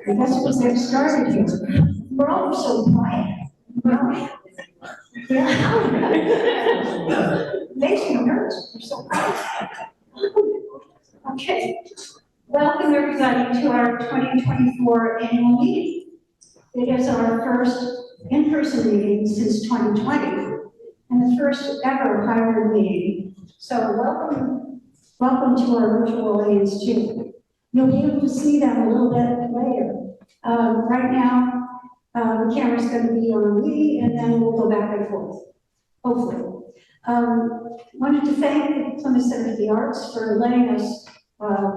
I guess we'll get started here. We're all so quiet. Well, yeah. Makes me nervous. We're so quiet. Okay. Welcome everybody to our 2024 annual meeting. It is our first in-person meeting since 2020 and the first ever hybrid meeting. So welcome to our virtual audience too. You'll be able to see them a little bit later. Right now, the camera's going to be on me, and then we'll go back and forth, hopefully. Wanted to thank the Plymouth Center of the Arts for letting us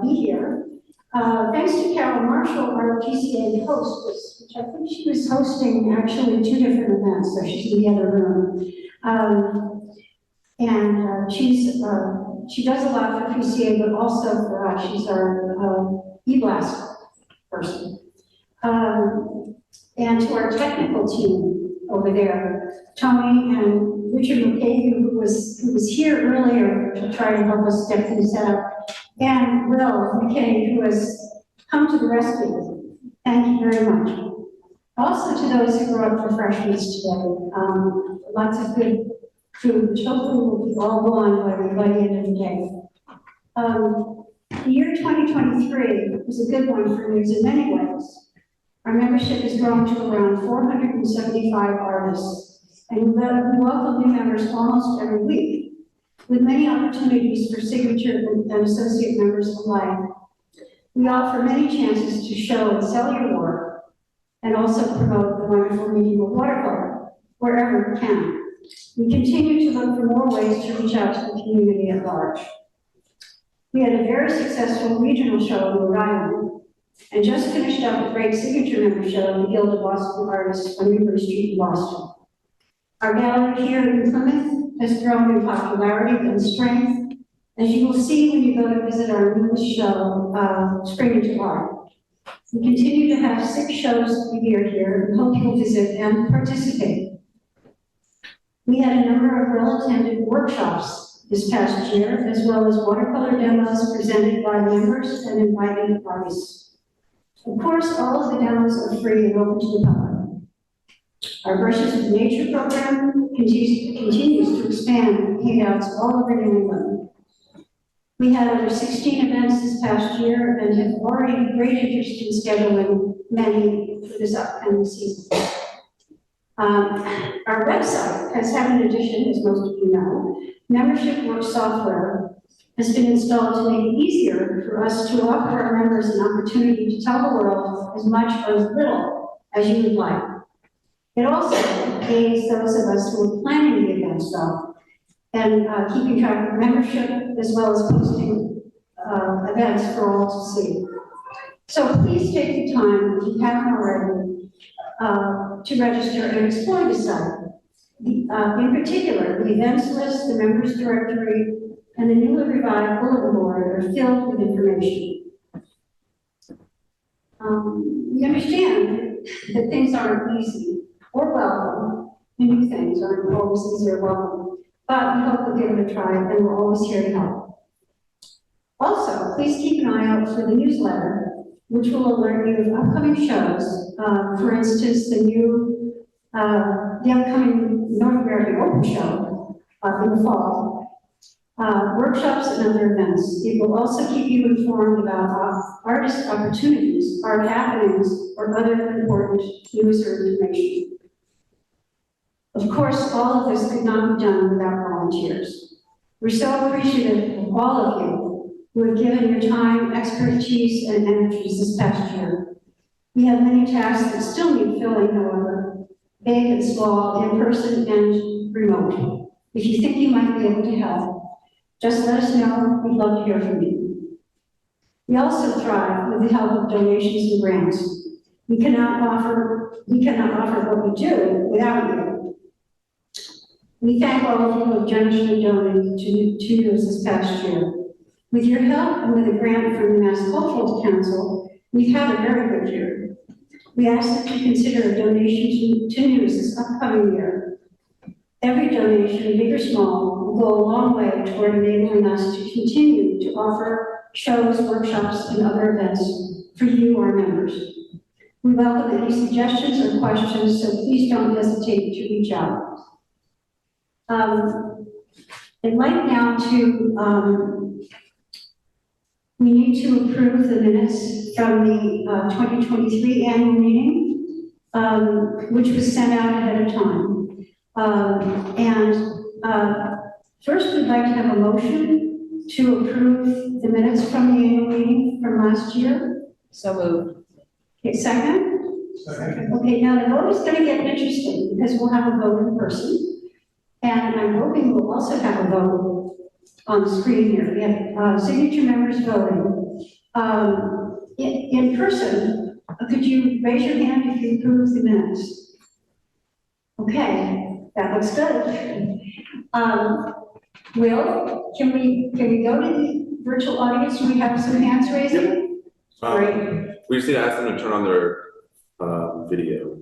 be here. Thanks to Carol Marshall, our PCA hostess, which I think she was hosting actually 2 different events, so she's in the other room. She does a lot for PCA, but also for us. She's our e-blast person. And to our technical team over there, Tony and Richard McCabe, who was here earlier to try to help us get things set up, and Will McCabe, who has come to the rescue. Thank you very much. Also to those who brought refreshments today, lots of good food, which hopefully will be all gone by the end of the day. The year 2023 was a good one for news in many ways. Our membership has grown to around 475 artists, and we welcome new members almost every week, with many opportunities for signature and associate members alike. We offer many chances to show and sell your work, and also promote the wonderful medium of watercolor, wherever we can. We continue to look for more ways to reach out to the community at large. We had a very successful regional show in Rhode Island, and just finished up a great signature member show in the Guild of Boston Artists on Newbury Street in Boston. Our gallery here in Plymouth has grown in popularity and strength, as you will see when you go to visit our newest show, Spring into Art. We continue to have 6 shows a year here, and hope you'll visit and participate. We had a number of well-attended workshops this past year, as well as watercolor demos presented by members and invited artists. Of course, all of the demos are free and open to the public. Our Brushes with Nature program continues to expand with handouts all over New England. We had over 16 events this past year and have already great interest in scheduling many for this upcoming season. Our website has had an addition, as most of you know. Membership Work software has been installed to make it easier for us to offer our members an opportunity to tell the world as much or as little as you would like. It also aids those of us who are planning the events though, and keeping track of membership as well as posting events for all to see. So please take the time, if you haven't already, to register and explore the site. In particular, the events list, the members directory, and the newly revived bulletin board are filled with information. We understand that things aren't easy or welcome, and new things aren't always easy or welcome, but we hope we'll give it a try, and we're always here to help. Also, please keep an eye out for the newsletter, which will alert you of upcoming shows. For instance, the upcoming North American Open Show in the fall, workshops and other events. It will also keep you informed about artist opportunities, art happenings, or other important news or information. Of course, all of this could not be done without volunteers. We're so appreciative of all of you who have given your time, expertise, and energies this past year. We have many tasks that still need filling, however, big and small, in person and remote. If you think you might be able to help, just let us know. We'd love to hear from you. We also thrive with the help of donations and grants. We cannot offer what we do without you. We thank all of you who have generously donated to news this past year. With your help and with a grant from the Mass Cultural Council, we've had a very good year. We ask that you consider a donation to news this upcoming year. Every donation, big or small, will go a long way toward enabling us to continue to offer shows, workshops, and other events for you, our members. We welcome any suggestions or questions, so please don't hesitate to reach out. I'd like now to, we need to approve the minutes from the 2023 annual meeting, which was sent out ahead of time. First, we'd like to have a motion to approve the minutes from the annual meeting from last year. So moved. Okay, second? Second. Okay, now the vote is going to get interesting because we'll have a vote in person. And I'm hoping we'll also have a vote on the screen here. We have signature members voting. In person, could you raise your hand if you approve the minutes? Okay, that looks good. Will, can we go to the virtual audience? Do we have some hands raising? Great. We just need to ask them to turn on their video,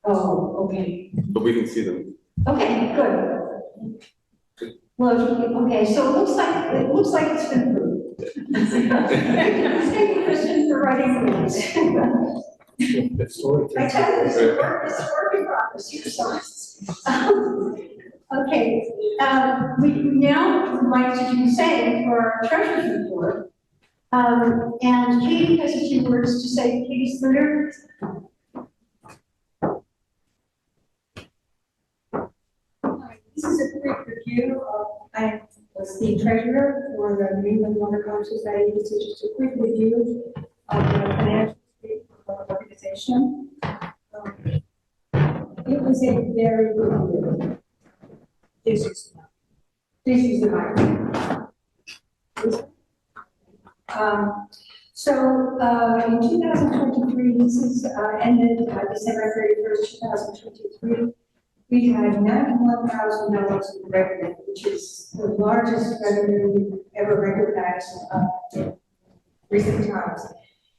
Oh, okay. but we can see them. Okay, good. Well, okay, so it looks like it's been approved. Thank you, Kristen, for writing the minutes. I tell you, it's a work in progress, you're so. Okay, we now would like to do the same for our treasurer's report. And Katie has a few words to say. Katie Sluter. This is a quick review of, I was the treasurer for the England Watercolor Society. This is just a quick review of the financial state of the organization. It was a very good year. This is the microphone. In 2023, this is ended December 31st, 2023. We had $91,000 in revenue, which is the largest revenue we've ever recognized in recent times.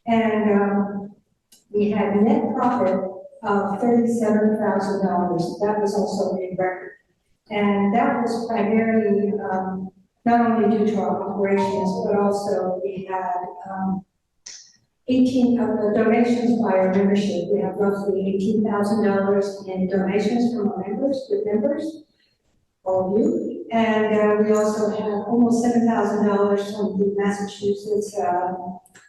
And we had net profit of $37,000. That was also a record. And that was primarily not only due to our operations, but also we had 18 of the donations by our membership. We have roughly $18,000 in donations from our members, good members, all of you. And we also have almost $7,000 from the Massachusetts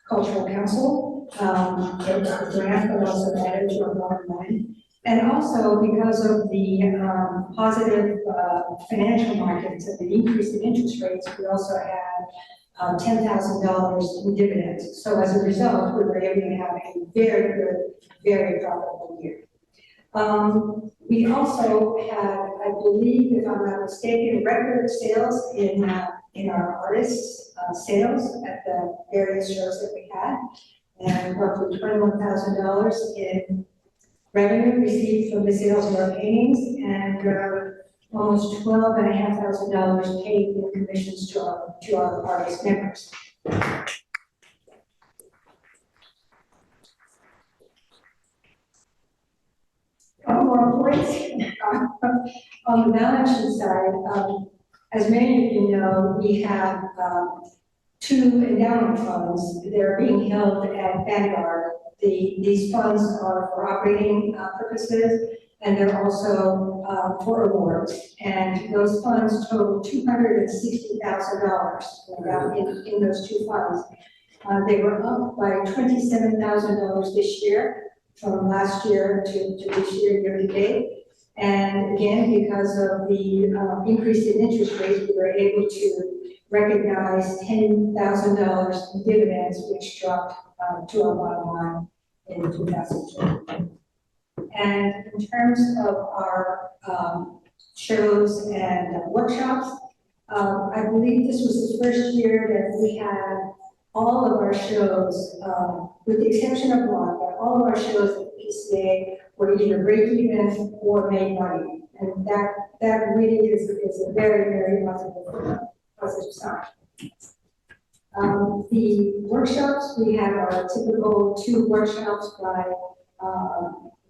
Cultural Council. It was a grant, but also added to our bottom line. And also because of the positive financial markets and the increase in interest rates, we also had $10,000 in dividends. So as a result, we were able to have a very good, very profitable year. We also had, I believe, if I'm not mistaken, record sales in our artists' sales at the various shows that we had, and roughly $21,000 in revenue received from the sales of our paintings, and almost $12,500 paid in commissions to our artist members. Couple more points on the balance sheet side. As many of you know, we have two endowment funds. They're being held at Vanguard. These funds are for operating purposes, and they're also for awards. And those funds total $260,000 in those two funds. They were up by $27,000 this year from last year to this year to date. And again, because of the increase in interest rates, we were able to recognize $10,000 in dividends, which dropped to our bottom line in 2020. And in terms of our shows and workshops, I believe this was the first year that we had all of our shows, with the exception of one, but all of our shows at the PCA were either break even or made money. And that really is a very, very positive sign. The workshops, we have our typical 2 workshops by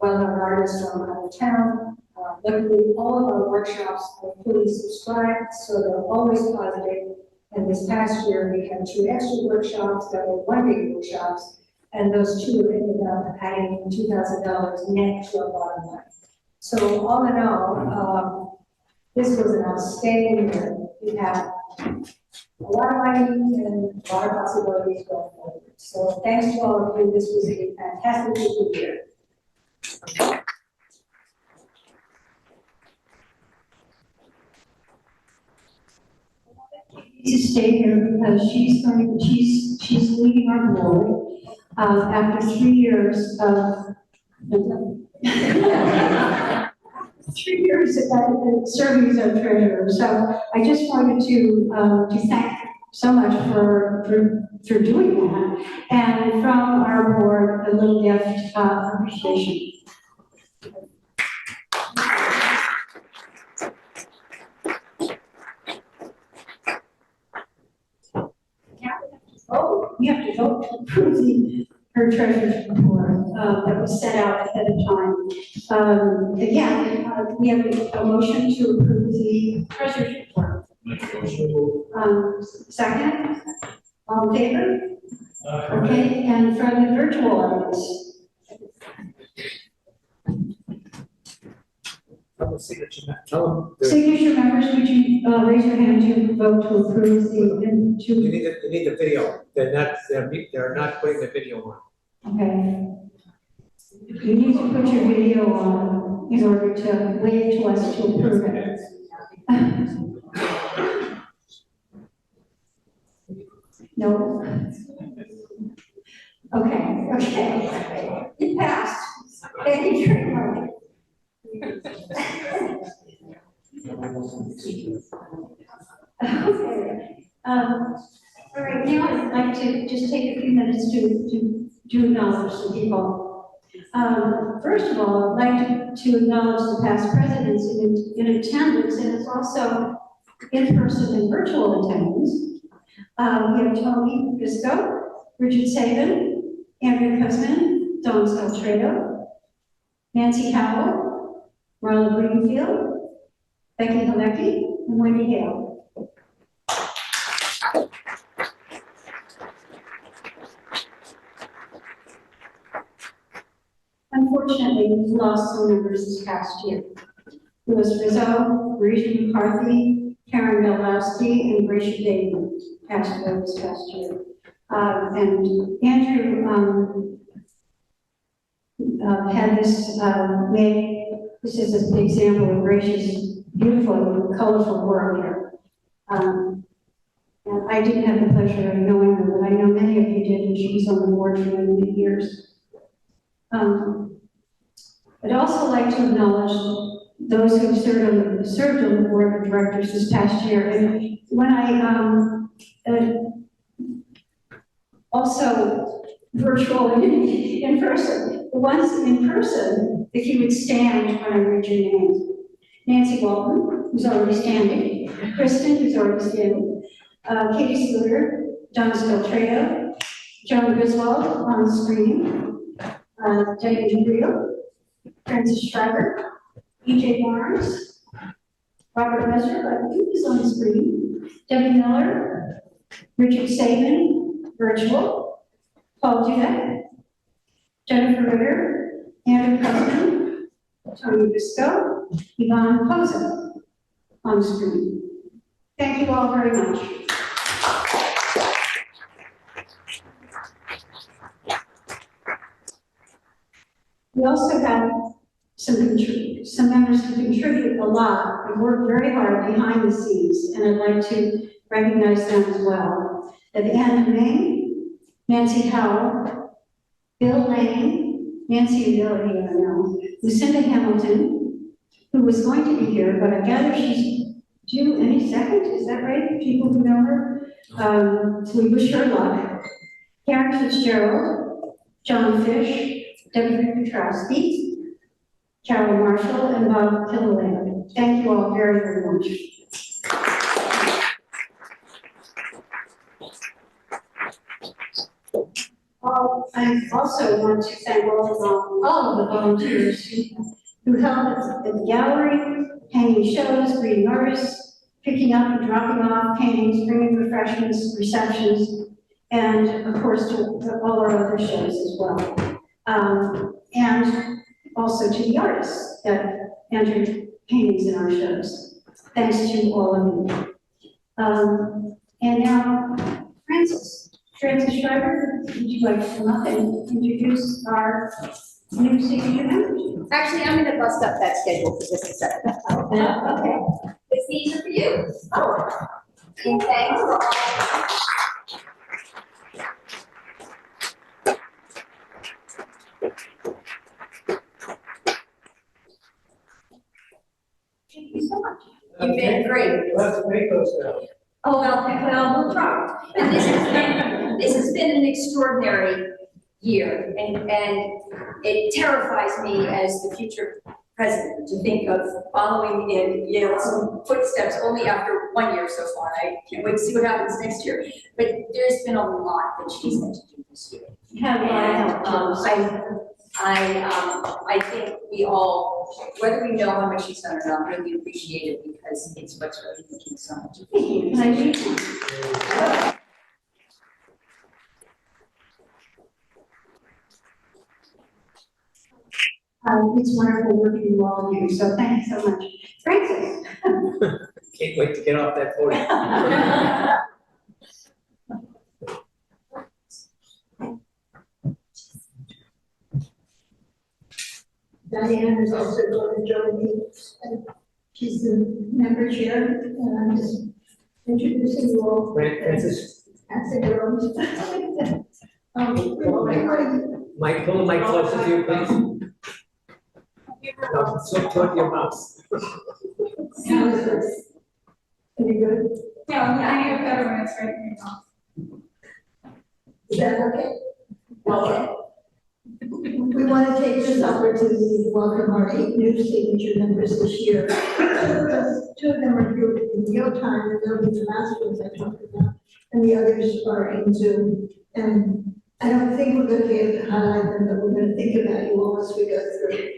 well-known artists from out of town. Luckily, all of our workshops are fully subscribed, so they're always positive. And this past year, we had 2 extra workshops that were 1 big workshops. and those two ended up adding $2,000 net to our bottom line. So all in all, this was an outstanding year. We have a lot of money and a lot of possibilities going forward. So thanks to all of you. This was a fantastic year. To stay here because she's leaving our board after 3 years of 3 years of serving as our treasurer. So I just wanted to thank so much for doing that, and from our board a little gift of appreciation. Oh, we have to vote to approve her treasurer's report that was set out ahead of time. Again, we have a motion to approve the treasurer's report. Second, all in favor? Okay, and from the virtual audience. Signature members, would you raise your hand to vote to approve the, You need the video. They're not putting the video on. Okay. You need to put your video on in order to wave to us to approve it. No. Okay. It passed. Thank you very much. Okay. All right, now I'd like to just take a few minutes to acknowledge some people. First of all, I'd like to acknowledge the past presidents in attendance, and it's also in-person and virtual attendance. We have Tony Bisco, Richard Saban, Andrew Cusman, Don Saltredo, Nancy Howell, Marla Greenfield, Becky Halecki, and Wendy Hale. Unfortunately, we've lost some members this past year. Louis Rizzo, Rachel McCarthy, Karen Belowski, and Gracia David passed away this past year. And Andrew had this made. This is an example of Gracia's beautiful, colorful work here. And I didn't have the pleasure of knowing her, but I know many of you did, and she was on the board for many, many years. I'd also like to acknowledge those who have served on the board of directors this past year. And when I also virtual and in person, the ones in person, if you would stand when I read your names. Nancy Walton, who's already standing, Kristen, who's already standing, Katie Sluter, Don Scaltrado, Joan Griswold on the screen, Debbie Rio, Francis Schreiber, E.J. Barnes, Robert Messer, I think he's on the screen, Debbie Miller, Richard Saban, virtual, Paul Dudet, Jennifer Ritter, Andrew Cusman, Tony Bisco, Yvonne Posa on the screen. Thank you all very much. We also have some members who contribute a lot and work very hard behind the scenes, and I'd like to recognize them as well. At Anna May, Nancy Howell, Bill Lane, Nancy Ability, I know, Lucinda Hamilton, who was going to be here, but I gather she's due any second, is that right? People who know her. So we wish her luck. Karen Fitzgerald, John Fish, Debbie Petrowski, Carol Marshall, and Bob Killian. Thank you all very, very much. I also want to thank all of the volunteers who helped at the gallery, hanging shows, greeting artists, picking up and dropping off paintings, bringing refreshments, receptions, and of course to all our other shows as well. And also to the artists that entered paintings in our shows. Thanks to all of you. And now, Francis Schreiber, would you like to come up and introduce our new signature members? Actually, I'm gonna bust up that schedule for just a second. Okay. These are for you. Oh. And thanks for all. Thank you so much. You've been great. Let's make those now. Oh, well, we'll try. And this has been an extraordinary year, and it terrifies me as the future president to think of following in, some footsteps only after 1 year so far. I can't wait to see what happens next year. But there's been a lot that she's had to do this year. You have a lot of help. I think we all, whether we know how much she's done or not, really appreciate it because it's what's really making so much. Thank you. Can I read one? It's wonderful working with all of you, so thank you so much. Francis. Can't wait to get off that podium. Diane is also going to join me. She's the member chair, and I'm just introducing you all Francis, as a girl. Mike, pull the mic closer to you, please. No, so toward your mouth. How is this? Any good? Yeah, I have better when it's right in your mouth. Is that okay? Okay. We want to take this opportunity to welcome our 8 new signature members this year. Two of them are here in real time, and they'll be the last ones I talked about, and the others are in Zoom. And I don't think we're going to be able to highlight them, but we're going to think about you all as we go through.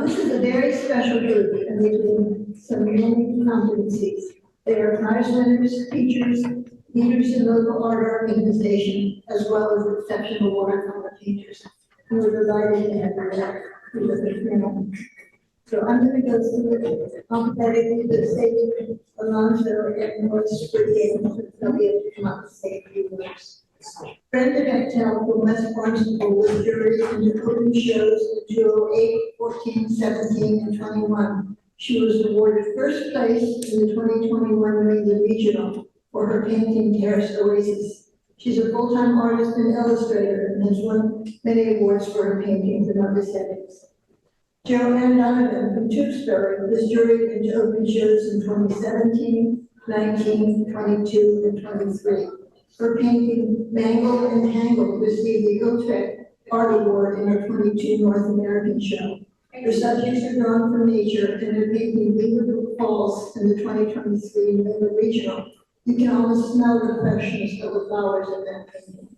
This is a very special group, and they do some many competencies. They are prize winners, teachers, leaders in local art organization, as well as exceptional watercolor painters. And we're delighted to have you there. So I'm going to go through it alphabetically, the same Alonso and Norris for the end, they'll be able to come up and say a few words. Brenda Bechtel from West Barnstable was jury in the open shows in 2008, 14, 17, and 21. She was awarded first place in the 2021 New England Regional for her painting Terrace Oasis. She's a full-time artist and illustrator and has won many awards for her paintings in other settings. Joanne Donovan from Tewksbury was juried into open shows in 2017, 19, 22, and 23. Her painting Mangled and Tangled received the Utrecht Art Award in her 22 North American show. Her subjects are drawn from nature, and her painting Beaver Falls in the 2023 New England Regional. You can almost smell the freshness of the flowers in that painting.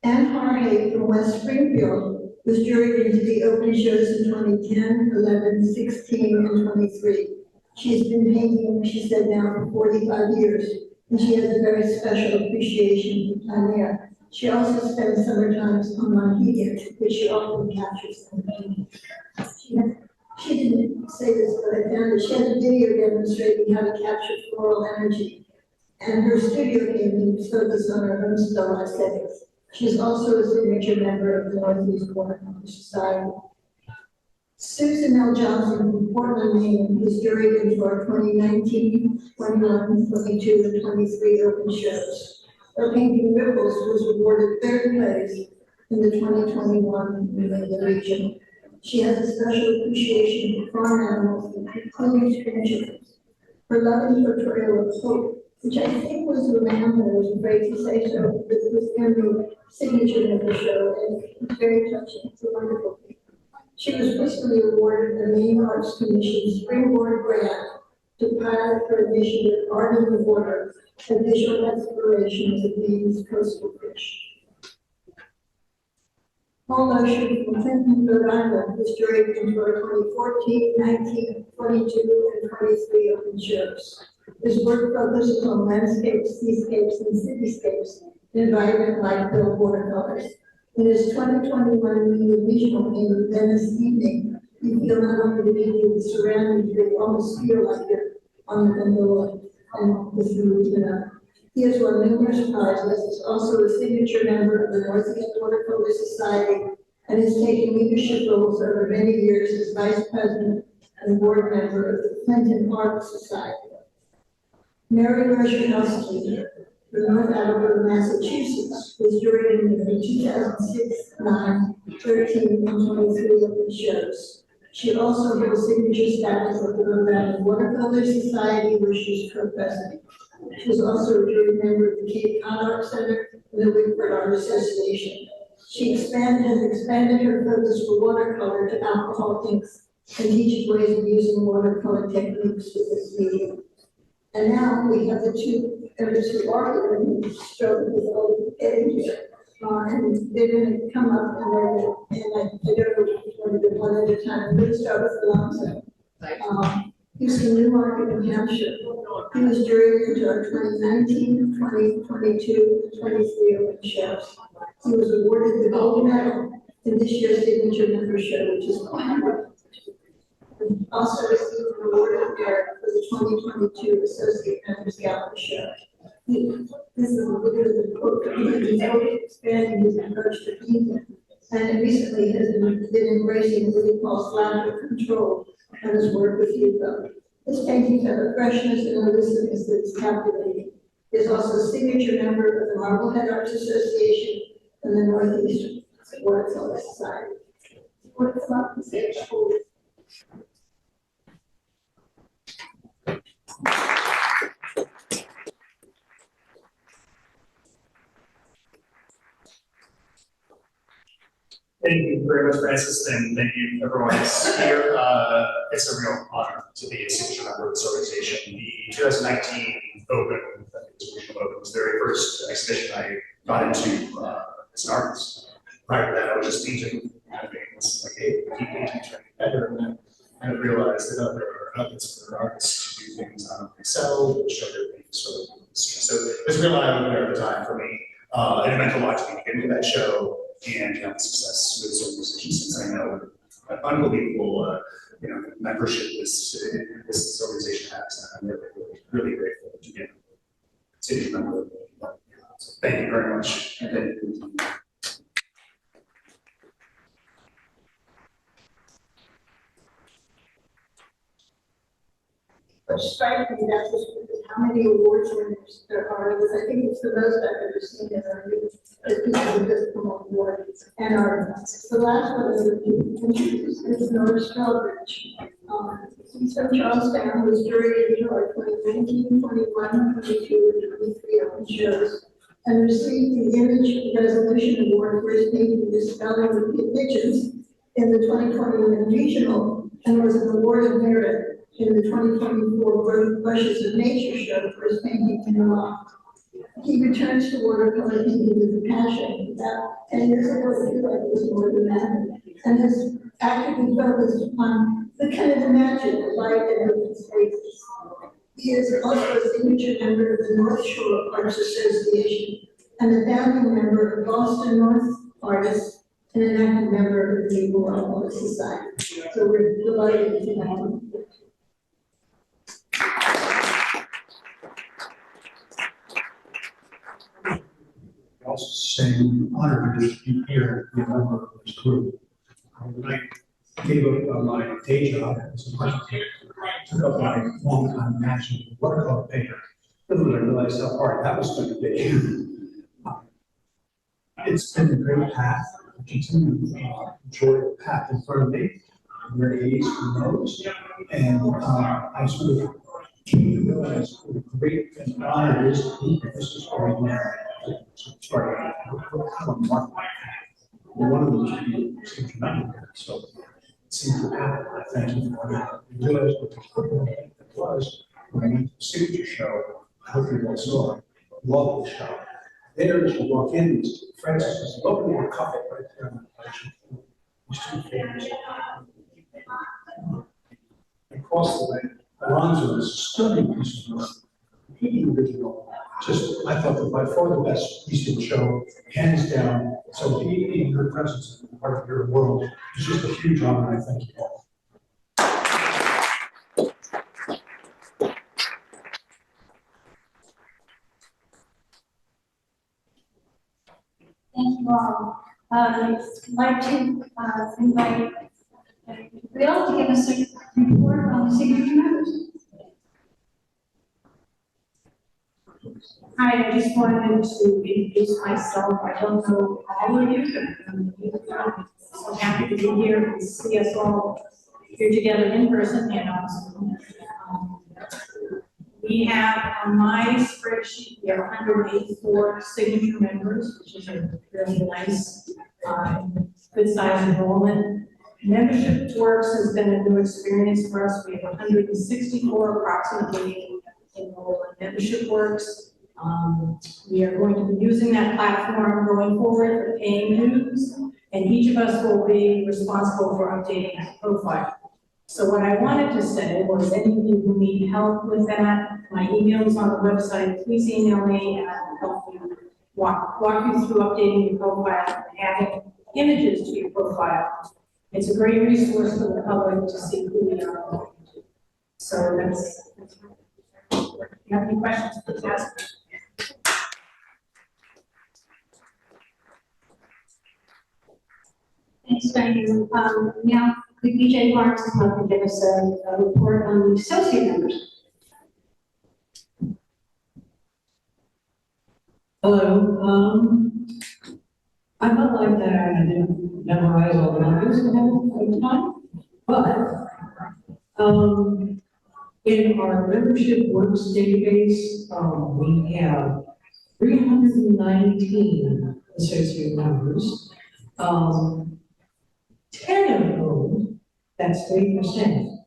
Anne Harhay from West Springfield was juried into the open shows in 2010, 11, 16, and 23. She's been painting, she said, now for 45 years, and she has a very special appreciation for plein air. She also spends summer times on Montpelier, which she often captures in her painting. She didn't say this, but I found it. She has a video demonstrating how to capture floral energy, and her studio paintings focus on her own still life settings. She's also a signature member of the Northeast Watercolor Society. Susan L. Johnson from Portland, Maine, was juried into our 2019, 21, 22, and 23 open shows. Her painting Ripples was awarded third place in the 2021 New England region. She has a special appreciation for farm animals, including chickens. Her loving portrayal of Hope, which I think was the lamb, I was afraid to say so, but it was in the signature of the show, and it's very touching. It's a wonderful thing. She was recently awarded the Maine Arts Commission Springboard Grant to pilot her initiative Art in the Water, a visual exploration of Maine's coastal fish. Paul Lotion from Clinton, Rhode Island, was juried into our 2014, 19, 22, and 23 open shows. His work focuses on landscapes, seascapes, and cityscapes in environment like Bill watercolors. In his 2021 regional in Venice evening, you feel not only the beauty of the surroundings, but you almost feel like you're on the gondola and with the He has won numerous prizes, is also a signature member of the Northeast Watercolor Society, and has taken leadership roles over many years as vice president and board member of the Clinton Art Society. Mary Roshanowski, from North Attleboro, Massachusetts, was juried in the 2006, 9, 13, and 23 open shows. She also holds signature status of the Rhode Island Watercolor Society, where she's co-president. She was also a jury member of the Cape Cod Art Center and the Whitford Art Association. She has expanded her focus from watercolor to alcohol inks and teaches ways of using watercolor techniques with this medium. And now we have the two members who are going to stroke with old age. And they're going to come up and I don't know which one to do one at a time. Let's start with Alonzo. He's from Newmarket, New Hampshire. He was juried into our 2019, 2022, and 23 open shows. He was awarded the gold medal in this year's signature member show, which is wonderful. He also received an award of merit for the 2022 Associate Members Gala Show. This is a little bit of the quote from him. He's always expanding his approach to people, and recently has been embracing what he calls laughter control and his work with youth. His paintings have a freshness and elusiveness that is captivating. He is also a signature member of the Marblehead Arts Association and the Northeast Watercolor Society. Thank you very much, Francis, and thank you everyone who's here. It's a real honor to be a signature member of this organization. The 2019 Open, regional Open, was the very first exhibition I got into as an artist. Prior to that, I was just painting. Like, hey, keep painting, trying better, and then I realized that there are outlets for artists to do things on Excel, which show their paintings sort of. So it was a real eye-opener at the time for me, and it meant a lot to me to get into that show and have success with this organization, since I know an unbelievable membership this organization has. And I'm really grateful to be a city member. So thank you very much. And thank you. What strikes me that's how many awards winners there are. I think it's the most I've ever seen in our youth. People who just come on board and are. The last one is Nora Strawbridge. He's from Charlestown, who was juried in our 2019, 21, 22, and 23 open shows, and received the Image Resolution Award for his painting The Spelling of the Pigeons in the 2021 regional, and was an award of merit in the 2024 Brushes of Nature show for his painting in the loft. He returns to watercolor painting with a passion. About 10 years ago, I feel like it was more than that, and has actively focused on the kind of the magic of light and open spaces. He is also a signature member of the North Shore Arts Association and a founding member of Boston North Artists and an active member of the England Watercolor Society. So we're delighted to have him. Also saying honored to be here, be a member of this group. When I gave up my day job as a marketer, took up my long-time passion for watercolor painter. Little did I realize how hard that was going to be. It's been a great path. I continue to enjoy the path in front of me. I'm very easy for those. And I sort of came to realize what a great and honor it is to be this is going now. Sorry, one of them should be signature. So it seems to happen. I thank you for that. I realized what the equivalent it was when I went to the signature show. I hope you all saw it. Love the show. There, as you walk in, Francis was open more coffee right there on the page. These two figures. Across the way, Alonzo is a stunning piece of work, completely original. Just, I thought that by far the best piece of the show, hands down. So being your presence and part of your world is just a huge honor, and I thank you all. Thank you all. I'd like to invite Bill to give us a report on the signature members. Hi, I just wanted to introduce myself. I don't know all of you, but I'm so happy to be here and see us all here together in person and on Zoom. We have on my spreadsheet, we have 184 signature members, which is a really nice, good size enrollment. Membership Works has been a new experience for us. We have 164 approximately enrolled in Membership Works. We are going to be using that platform going forward for paying dues, and each of us will be responsible for updating his profile. So what I wanted to say was, any of you who need help with that, my email is on the website. Please email me and I will help you walk you through updating your profile and adding images to your profile. It's a great resource for the public to see who we are. So that's if you have any questions, please ask me. Thanks, Diane. Now, the BJ Marks is going to give us a report on the associate members. Hello, I'm not like that, I didn't memorize all the numbers ahead of time, but, in our membership works database, we have 319 associate members. 10 of them, that's 3%,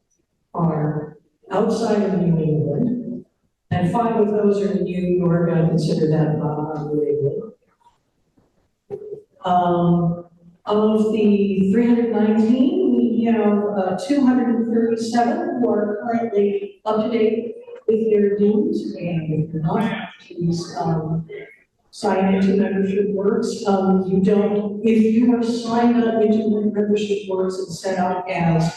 are outside of New England, and 5 of those are in New York. I consider that not New England. Of the 319, we have 237 who are currently up to date with their dues, and if you're not, please sign into Membership Works. You don't, if you are signed up into Membership Works and set up as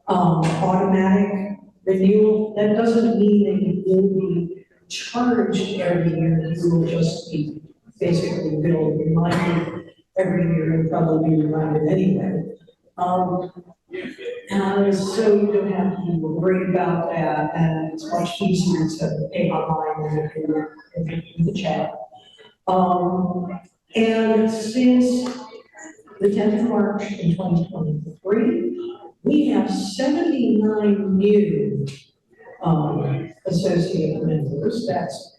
automatic renewal, that doesn't mean that you will be charged every year. You will just be basically billed, reminded every year, and probably be reminded anyway. So you don't have to worry about that, and it's much easier to pay online than in the chat. And since the 10th of March in 2023, we have 79 new associate members. That's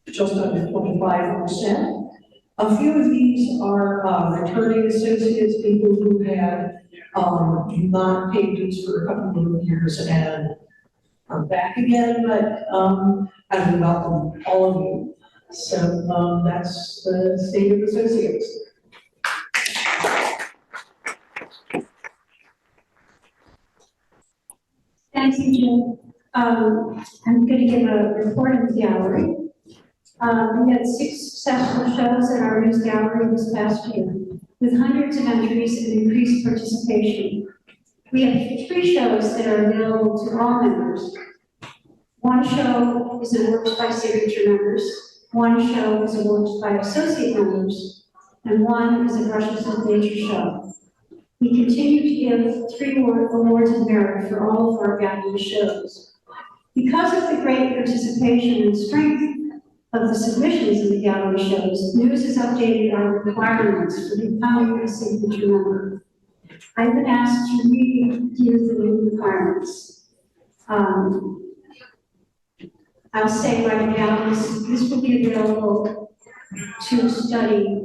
just under 25%. A few of these are returning associates, people who had not paid dues for a couple of years and are back again, but I would welcome all of you. So that's the state of associates. Thanks, Eugene. I'm going to give a report on the gallery. We had 6 successful shows at our news gallery this past year, with hundreds of entries and increased participation. We have 3 shows that are available to all members. 1 show is a works by signature members, 1 show is a works by associate members, and 1 is a Brushes with Nature show. We continue to give 3 awards of merit for all of our gallery shows. Because of the great participation and strength of the submissions in the gallery shows, News has updated our requirements for becoming a signature member. I've been asked to review the new requirements. I'll say right now, this will be available to study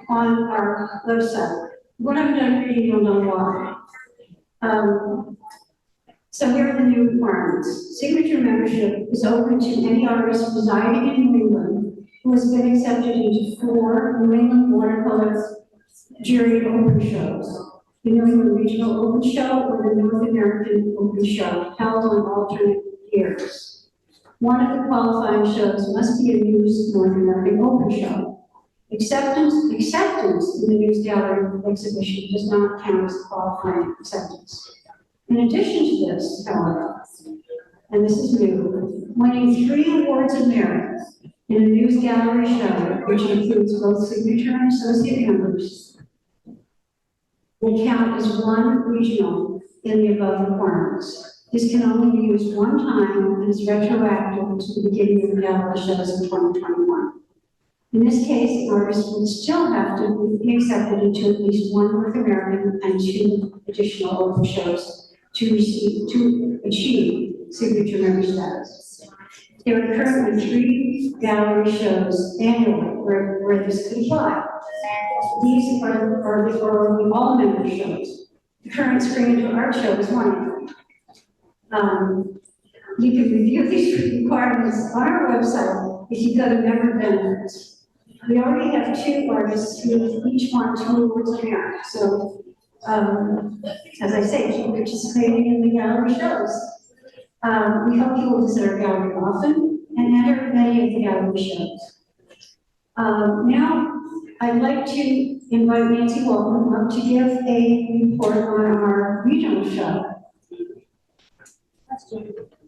on our website. When I'm done reading, you'll know why. So here are the new requirements. Signature membership is open to any artist residing in New England who has been accepted into 4 New England Watercolor Jury Open shows: the New England Regional Open Show or the North American Open Show, held on alternate years. One of the qualifying shows must be a News North American Open show. Acceptance in the News Gallery exhibition does not count as qualifying acceptance. In addition to this, however, and this is new, winning 3 awards of merit in a News Gallery show, which includes both signature and associate members, will count as 1 regional in the above requirements. This can only be used 1 time and is retroactive to the beginning of the gallery shows in 2021. In this case, the artist would still have to be accepted into at least 1 North American and 2 additional open shows to achieve signature member status. There are currently 3 gallery shows annually where this could apply. These are the all-member shows. The current Spring into Art show is one of them. You can review these requirements on our website if you go to member benefits. We already have 2 artists who each won 2 awards of merit. So, as I say, keep participating in the gallery shows. We hope you will visit our gallery often and enter many of the gallery shows. Now, I'd like to invite Nancy Walton up to give a report on our regional show.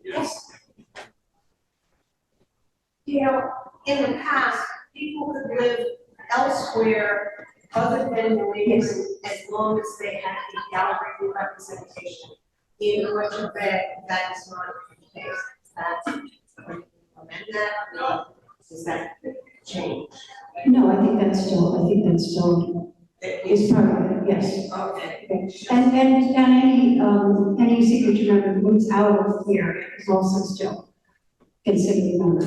Yes. You know, in the past, people could live elsewhere other than New England as long as they had the gallery representation. In North Quebec, that is not the case. That's, amend that, does that change? No, I think that's still is part of it, yes. Okay. And any signature member who moves out of the area is also still considered a member.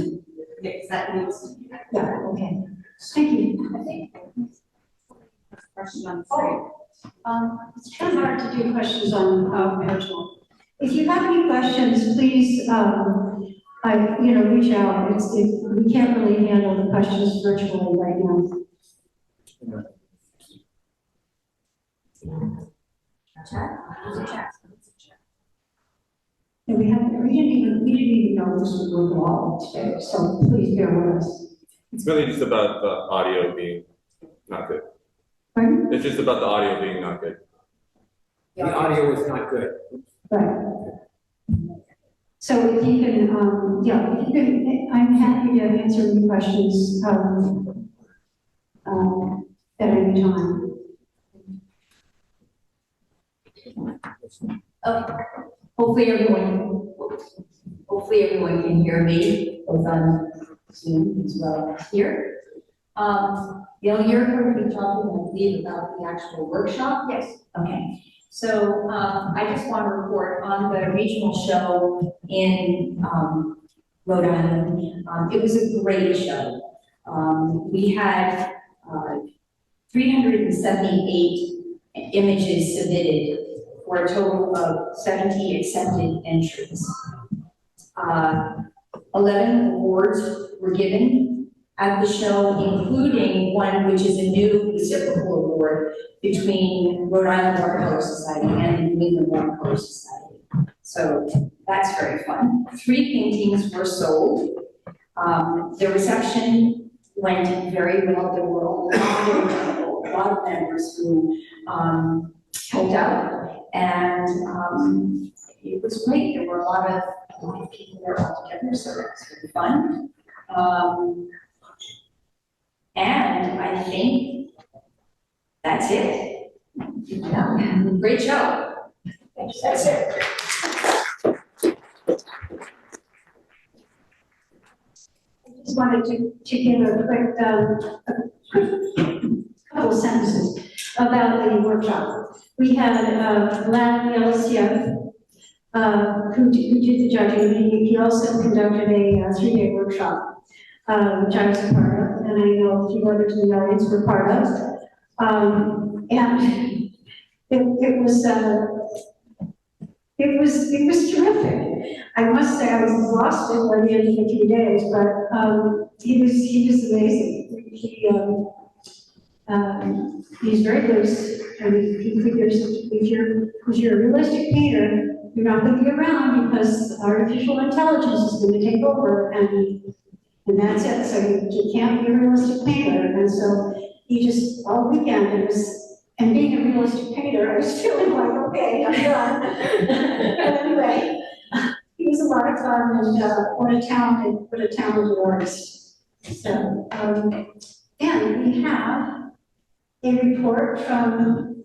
Yes, that needs to be. Yeah, okay. Thank you. Question on It's kind of hard to do questions on virtual. If you have any questions, please, reach out. We can't really handle the questions virtually right now. And we didn't even know this would work at all today, so please bear with us. It's really just about the audio being not good. Pardon? It's just about the audio being not good. The audio is not good. Right. So if you can, I'm happy to answer any questions at any time. Hopefully everyone can hear me, both on Zoom as well as here. You're going to be talking, I believe, about the actual workshop? Yes. Okay. So I just want to report on the regional show in Rhode Island. It was a great show. We had 378 images submitted for a total of 70 accepted entries. 11 awards were given at the show, including one which is a new reciprocal award between Rhode Island Watercolor Society and the England Watercolor Society. So that's very fun. 3 paintings were sold. The reception went very well. There were a lot of members who helped out, and it was great. There were a lot of people there all together, so it was really fun. And I think that's it. Yeah. Great show. That's it. I just wanted to give a quick couple sentences about the workshop. We had Vlad Yeltsev, who did the judging. He also conducted a 3-day workshop, which I was a part of, and I know a few others in the audience were part of. And it was terrific. I must say I was exhausted by the end of the 3 days, but he was amazing. He's very loose, and he figures if you're a realistic painter, you're not gonna be around because artificial intelligence is gonna take over and that's it. So you can't be a realistic painter. And so he just, all weekend, it was, and being a realistic painter, I was feeling like, okay, I'm done. But anyway, he was a lot of fun, and what a talented artist. So, and we have a report from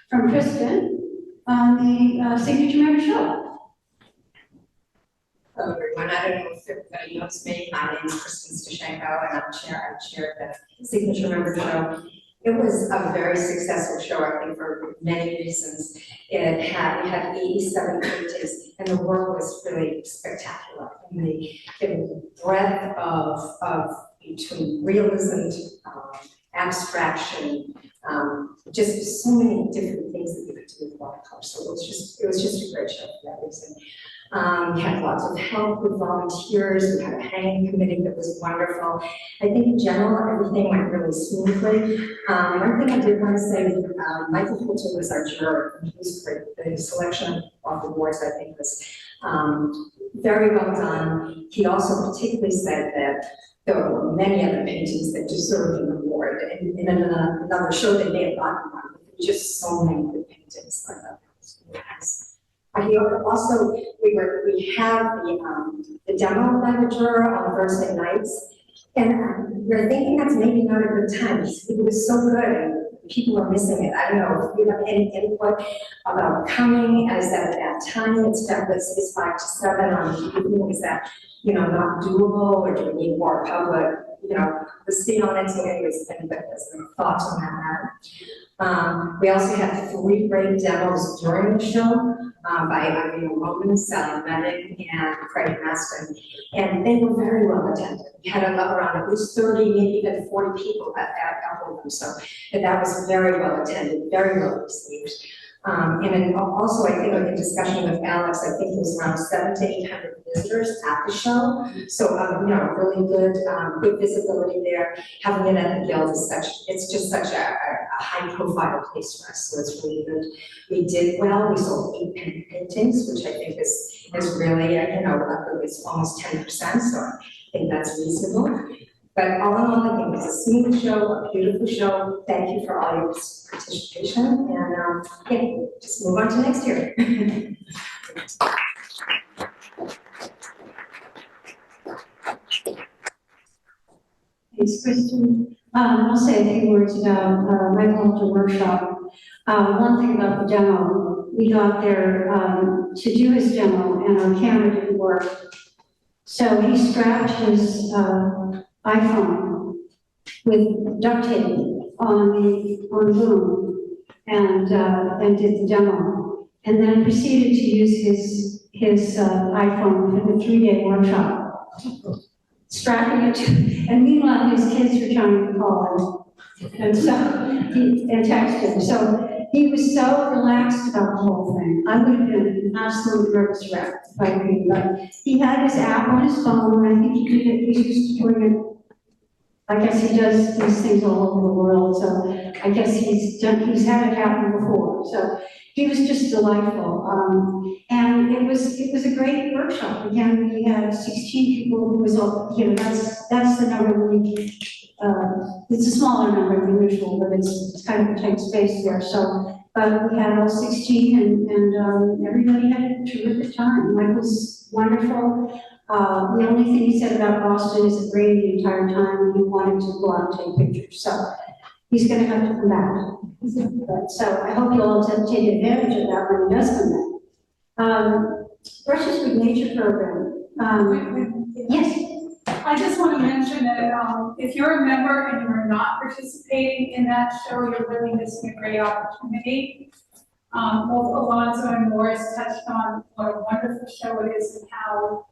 Kristen on the signature member show. Hello, everyone. I don't know if everybody knows me. My name is Kristen Stashenko, and I chair the Signature Member Show. It was a very successful show, I think, for many reasons. We had 87 paintings, and the work was really spectacular. And the breadth of between realism to abstraction, just so many different things that you could do with watercolor. So it was just a great show for that reason. We had lots of help with volunteers. We had a hanging committee that was wonderful. I think in general, everything went really smoothly. One thing I did want to say, Michael Coulter was our juror. He was great. The selection of the awards, I think, was very well done. He also particularly said that there were many other paintings that deserved an award. And in another show, they may have gotten one, but there were just so many good paintings. We have the demo by the juror on Thursday nights, and we're thinking that's maybe not a good time. It was so good, and people are missing it. I don't know if you have any input about coming. Is that at that time? It's 5 to 7 on the evening. Is that not doable, or do we need more public? The speed on it. So, anyways, if anybody has any thoughts on that matter. We also had 3 great demos during the show by Irene Roman, Sally Menning, and Craig Maston, and they were very well attended. We had around at least 30, maybe even 40 people at all of them, so that was very well attended, very well received. And then also, I think in discussion with Alex, I think it was around 700 to 800 visitors at the show. So, really good visibility there. Having it at the Guild is it's just such a high profile place for us. So it's really good. We did well. We sold 8 paintings, which I think is really, it's almost 10%. So I think that's reasonable. But all in all, I think it's a smooth show, a beautiful show. Thank you for all your participation, and just move on to next year. Thanks, Kristen. I'll say a few words about Watercolor Workshop. One thing about the demo, we got there to do his demo, and our camera didn't work. So he strapped his iPhone with duct tape on the boom and did the demo, and then proceeded to use his iPhone for the 3-day workshop, strapping it to, and meanwhile his kids were trying to call him, and text him. So he was so relaxed about the whole thing. I would have been an absolute nervous wreck if I could, but he had his app on his phone. I think he's used to doing it. I guess he does these things all over the world, so I guess he's had it happen before. So he was just delightful, and it was a great workshop. Again, we had 16 people who was all, that's the number we. It's a smaller number than usual, but it's kind of a tight space there. So, but we had all 16, and everybody had a terrific time. Mike was wonderful. The only thing he said about Boston is it rained the entire time, and he wanted to go out and take pictures. So he's going to have to come back. So I hope you all take advantage of that when he does come back. Brushes with Nature program. Yes. I just want to mention that if you're a member and you're not participating in that show, you're really missing a great opportunity. Both Alonzo and Morris touched on what a wonderful show it is and how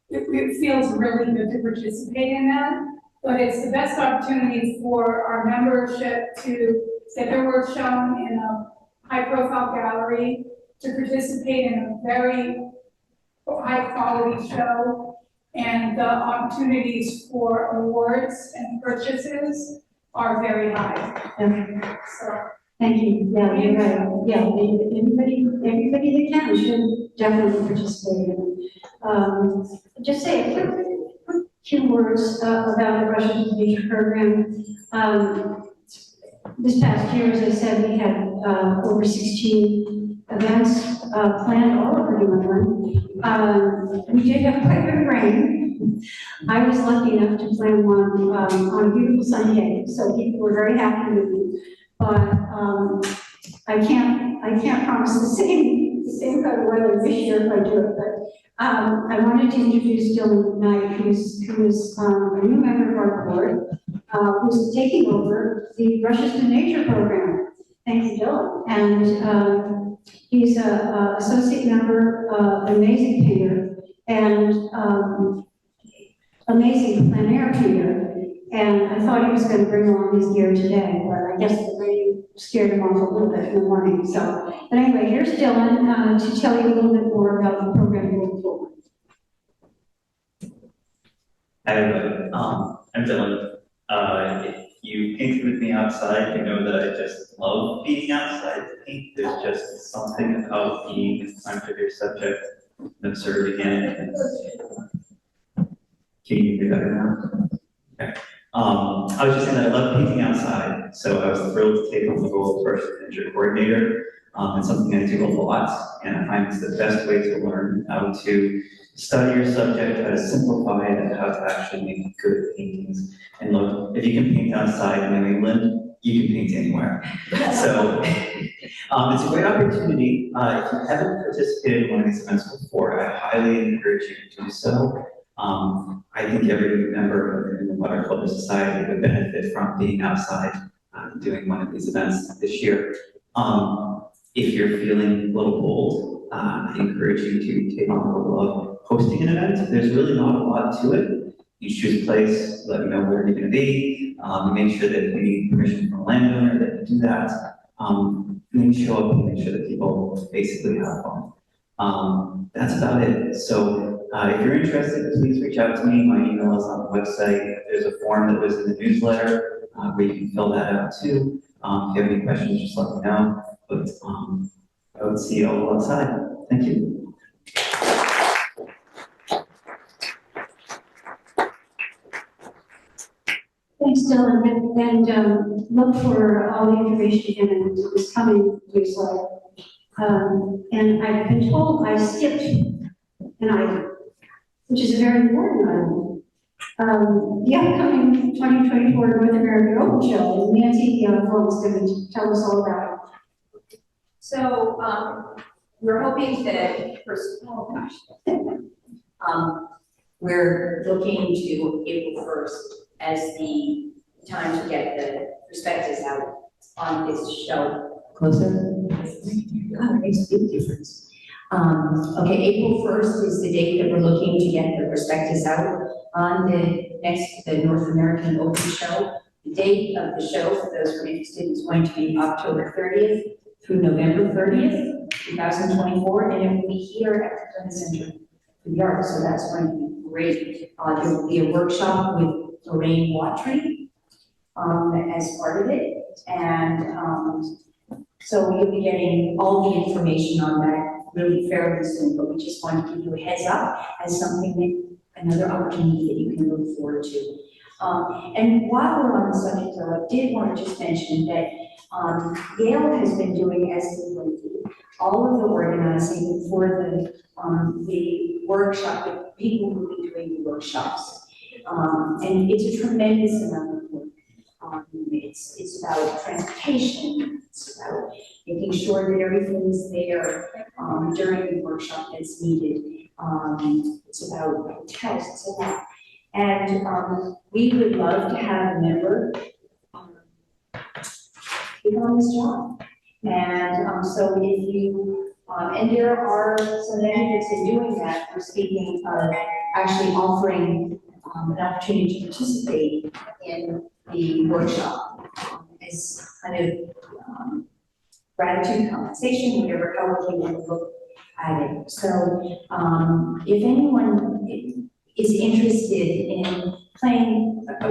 it feels really good to participate in that. But it's the best opportunity for our membership to get their work shown in a high-profile gallery, to participate in a very high-quality show. And the opportunities for awards and purchases are very high. So Thank you, yeah, you're right, yeah, everybody that can should definitely participate in it. Just say a quick few words about the Russian Nature Program. This past year, as I said, we had over 16 events planned all over New England. We did have quite a bit of rain. I was lucky enough to plan one on a beautiful sunny day, so people were very happy with me. But I can't promise the same kind of weather this year if I do it. But I wanted to introduce Dylan Knight, who's a new member of our board, who's taking over the Rushes to Nature program. Thank you, Dylan. And he's a associate member, amazing painter, and amazing plein air painter. And I thought he was going to bring along his gear today, but I guess the rain scared him off a little bit in the morning. So, but anyway, here's Dylan to tell you a little bit more about the program going forward. Hi everybody, I'm Dylan. If you painted with me outside, you know that I just love being outside to paint. There's just something about being in front of your subject and observing it. And can you hear better now? Okay. I was just saying that I love painting outside, so I was thrilled to take on the role of Russian Nature Coordinator. It's something I do a lot, and I find it's the best way to learn how to study your subject, how to simplify it, and how to actually make good paintings. And look, if you can paint outside in New England, you can paint anywhere. So it's a great opportunity. If you haven't participated in one of these events before, I highly encourage you to do so. I think every member of the England Watercolor Society would benefit from being outside doing one of these events this year. If you're feeling a little bold, I encourage you to take on the role of hosting an event. There's really not a lot to it. You choose a place, let me know where you're going to be, make sure that if you need permission from a landowner that you do that, and then show up and make sure that people basically have fun. That's about it. So if you're interested, please reach out to me. My email is on the website. There's a form that was in the newsletter where you can fill that out too. If you have any questions, just let me know. But I would see you all outside. Thank you. Thanks, Dylan, and look for all the information again in this coming newsletter. And I've been told I skipped an item, which is a very important item. The upcoming 2024 North American Open Show, Nancy Vaughan is going to tell us all about it. So, we're hoping to, we're looking to April 1st as the time to get the prospectus out on this show. Closer? God, it makes a big difference. Okay, April 1st is the date that we're looking to get the prospectus out on the North American Open Show. The date of the show, for those who are interested, is going to be October 30th through November 30th, 2024, and it will be here at the Plymouth Center for the Arts, so that's going to be great. There will be a workshop with Lorraine Watry as part of it, and so we'll be getting all the information on that really fairly soon, but we just want to give you a heads up as something that, another opportunity that you can look forward to. And while we're on the subject, though, I did want to just mention that Yale has been doing, as they will do, all of the organizing for the workshop, the people who will be doing the workshops. And it's a tremendous amount of work. It's about transportation, it's about making sure that everything is there during the workshop that's needed. It's about hotels, it's a lot. And we would love to have a member take on this job. And so if you, and there are some benefits in doing that. We're speaking of actually offering an opportunity to participate in the workshop as kind of gratitude, compensation, whatever, however you want to look at it. So if anyone is interested in playing a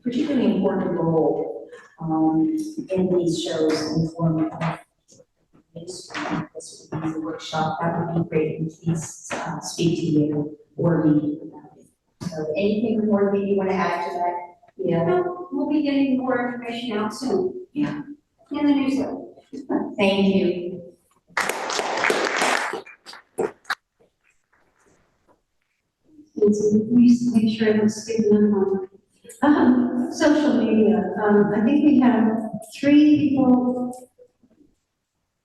particularly important role in these shows in the form of this would be the workshop. That would be great if please speak to you or me about it. So anything more that you want to add to that? Yeah. No, we'll be getting more information out soon. Yeah. In the newsletter. Thank you. Please make sure I don't skip another one. Social media, I think we have 3 people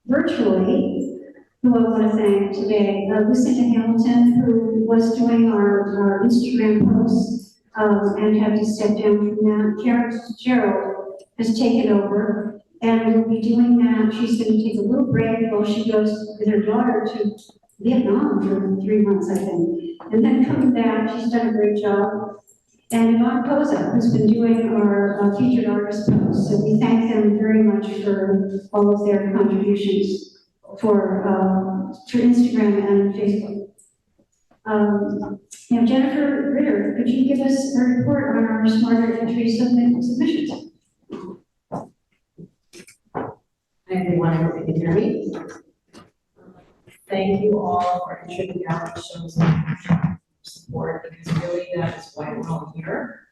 virtually who I want to thank today. Lucinda Hamilton, who was doing our Instagram posts and had to step down from that. Karen Gerald has taken over and will be doing that. She's going to take a little break while she goes with her daughter to Vietnam for 3 months, I think. And then coming back, she's done a great job. And Yvonne Poza, who's been doing our featured artist posts. So we thank them very much for all of their contributions for Instagram and Facebook. Now, Jennifer Ritter, could you give us a report on our smarter entry submissions? Hi, everyone. I hope you can hear me. Thank you all for entering the gallery shows and support, because really that is why we're all here.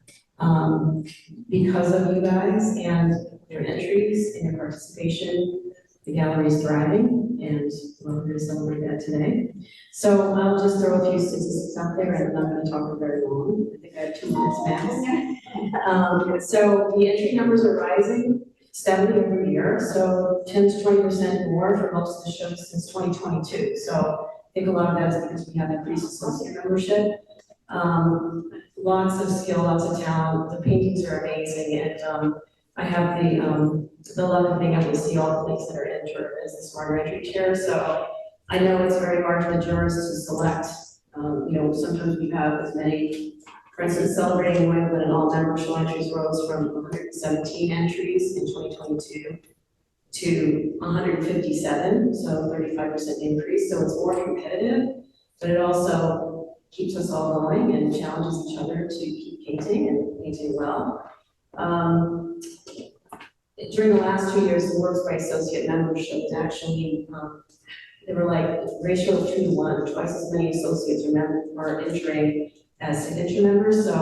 Because of you guys and your entries and your participation, the gallery is thriving, and we're here to celebrate that today. So I'll just throw a few statistics out there, and I'm not going to talk for very long. I think I have 2 minutes max. So the entry numbers are rising steadily every year, so 10 to 20% more for most of the shows since 2022. So I think a lot of that is because we have increased associate membership. Lots of skill, lots of talent. The paintings are amazing, and I have the luck of being able to see all the things that are entered as the Smarter Entry Chair. So I know it's very hard for the jurors to select. Sometimes we have as many. For instance, celebrating New England and all membership entries rose from 117 entries in 2022 to 157, so 35% increase. So it's more competitive, but it also keeps us all going and challenges each other to keep painting and painting well. During the last 2 years, the works by associate membership actually, they were like a ratio of 2 to 1, twice as many associates are entering as signature members. So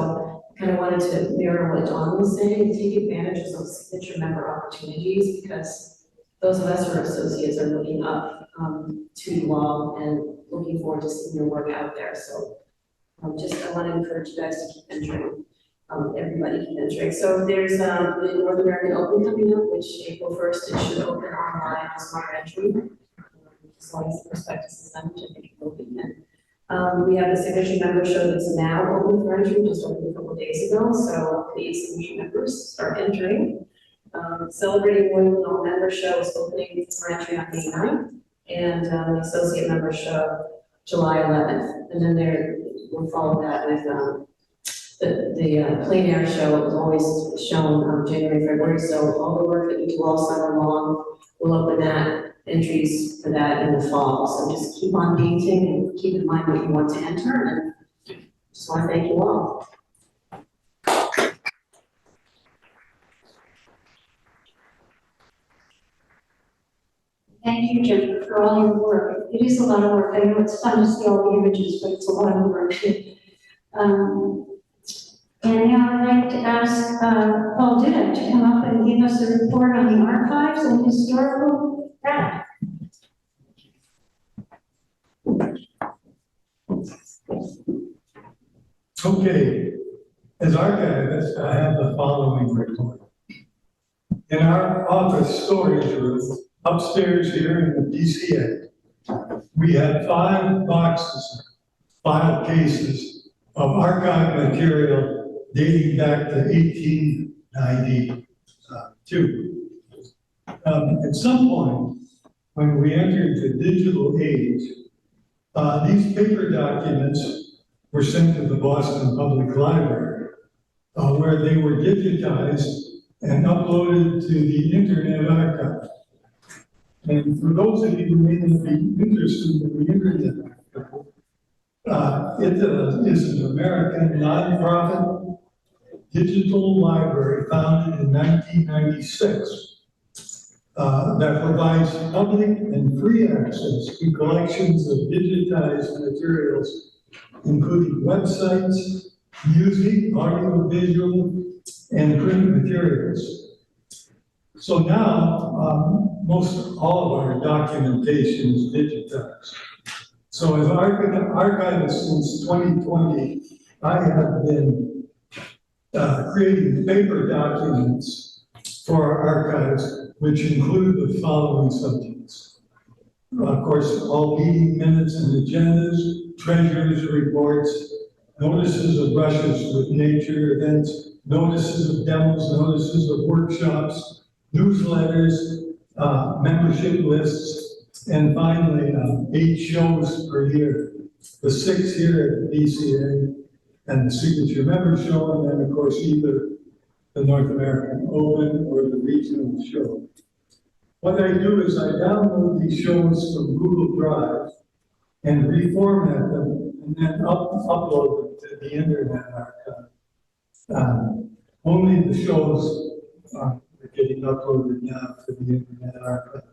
I kind of wanted to mirror what Dawn was saying, take advantage of those signature member opportunities, because those of us who are associates are looking up to you all and looking forward to seeing your work out there. So I want to encourage you guys to keep entering. Everybody keep entering. So there's the North American Open coming up, which April 1st, it should open online as Smarter Entry. As long as the prospectus is done, which I think it will be. We have the signature member show that's now open for entry, just opened a couple of days ago. So please, signature members, start entering. Celebrating New England All Member Show is opening for entry on May 9th, and the associate member show July 11th. And then we'll follow that with the plein air show is always shown January, February. So all the work that we do all summer long, we'll open that entries for that in the fall. So just keep on painting and keep in mind what you want to enter. And just want to thank you all. Thank you, Jennifer, for all your work. It is a lot of work. I know it's fun to see all the images, but it's a lot of work too. And now I'd like to ask Paul Dida to come up and give us a report on the archives and historical data. Okay, as archivist, I have the following report. In our office storage room upstairs here in the DCA, we have 5 boxes, file cases of archive material dating back to 1892. At some point, when we entered the digital age, these paper documents were sent to the Boston Public Library, where they were digitized and uploaded to the Internet Archive. And for those of you who may not be interested in the Internet Archive, it is an American nonprofit digital library founded in 1996 that provides public and free access to collections of digitized materials, including websites, music, audio-visual, and print materials. So now, most all of our documentation is digitized. So as archivist since 2020, I have been creating paper documents for our archives, which include the following subjects. Of course, all meeting minutes and agendas, treasurer's reports, notices of brushes with nature events, notices of demos, notices of workshops, newsletters, membership lists, and finally, 8 shows per year. The 6 here at the DCA and the Signature Member Show, and then of course either the North American Open or the regional show. What I do is I download these shows from Google Drive and reformat them and then upload them to the Internet Archive. Only the shows are getting uploaded now to the Internet Archive.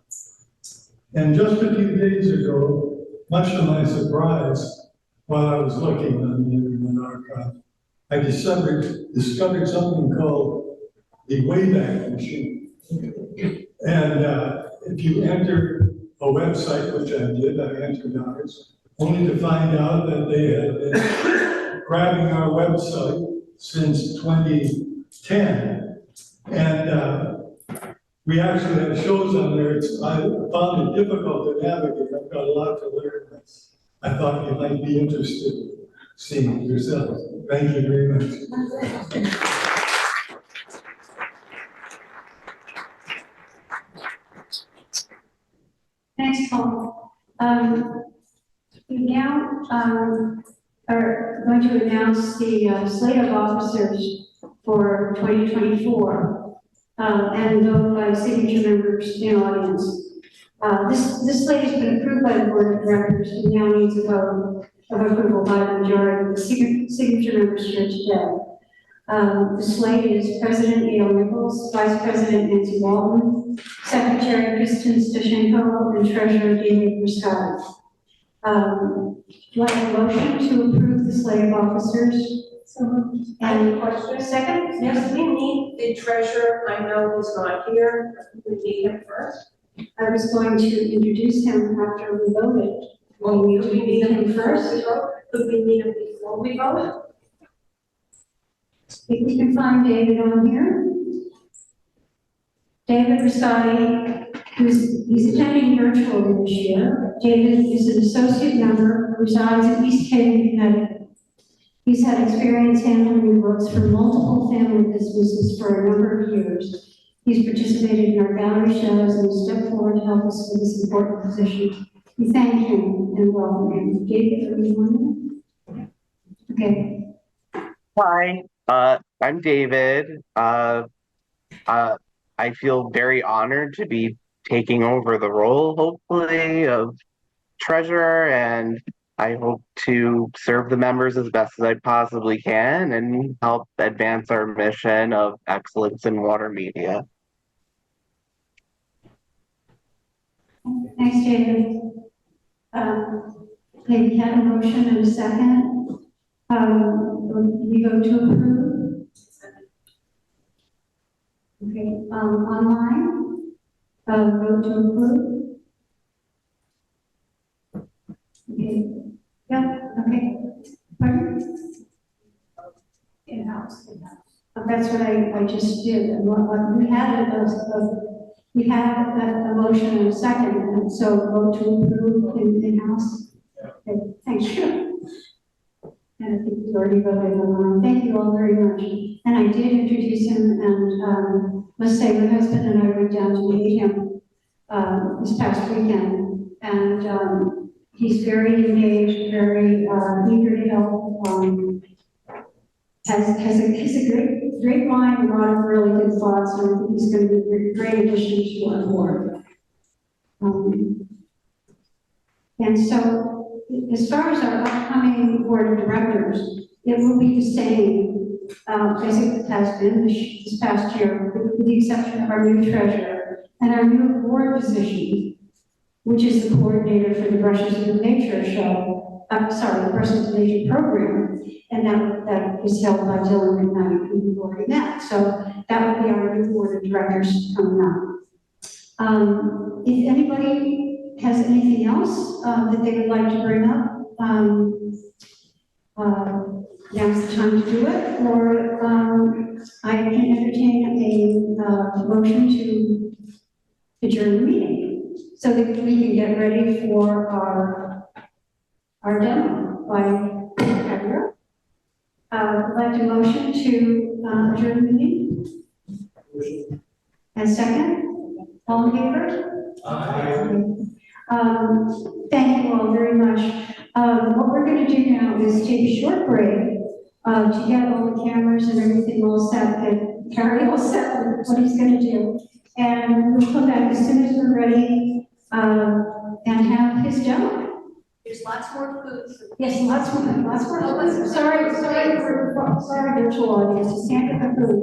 And just a few days ago, much to my surprise, while I was looking on the Internet Archive, I discovered something called the Wayback Machine. And if you enter a website, which I did, I entered ours, only to find out that they had been grabbing our website since 2010. And we actually have shows on there. I found it difficult to navigate. I've got a lot to learn. I thought you might be interested in seeing it yourself. Thank you very much. Thanks, Paul. We now are going to announce the slate of officers for 2024 and vote by signature members in audience. This slate has been approved by the Board of Directors and now needs a vote of approval by the majority of the signature members here today. The slate is President Neil Nichols, Vice President Nancy Walton, Secretary Kristen Stashenko, and Treasurer David Prescott. Do I have a motion to approve the slate of officers? And question? Second? Yes, we need the treasurer. I know he's not here. We need him first. I was going to introduce him after we voted. Well, we Do we need him first? Could we need him before we vote? If we can find David on here. David Rosati, he's attending virtually this year. David is an associate member who resides in East Haven, Connecticut. He's had experience handling books for multiple family businesses for a number of years. He's participated in our gallery shows and stepped forward to help us with this important position. We thank him and welcome him. David, are you on? Okay. Hi, I'm David. I feel very honored to be taking over the role, hopefully, of treasurer, and I hope to serve the members as best as I possibly can and help advance our mission of excellence in water media. Thanks, David. Okay, we have a motion and a second. We go to approve. Okay, online, vote to approve. Okay, yeah, okay. Pardon? In-house. That's what I just did, and what we had we have a motion and a second, and so vote to approve in-house. Okay, thank you. And I think we've already voted on. Thank you all very much. And I did introduce him, and let's say my husband and I went down to meet him this past weekend, and he's very engaged, very eager to help. Has a great mind, a lot of really good thoughts, and I think he's going to be a great addition to our board. And so, as far as our upcoming board of directors, it will be the same as it has been this past year, with the exception of our new treasurer and our new board position, which is the coordinator for the Brushes of Nature show, the Brushes of Nature program, and that is held by Dylan McKnight, who we've already met. So that will be our new board of directors coming up. If anybody has anything else that they would like to bring up, now's the time to do it, or I can entertain a motion to adjourn the meeting so that we can get ready for our demo by February. I'd like to motion to adjourn the meeting. And second, all in favor? Aye. Thank you all very much. What we're going to do now is take a short break to get all the cameras and everything all set, get Carrie all set with what he's going to do. And we'll come back as soon as we're ready and have his demo. There's lots more food. Yes, lots more. Sorry, virtual audience, you can't get the food.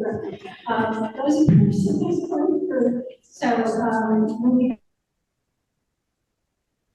Those are so we'll be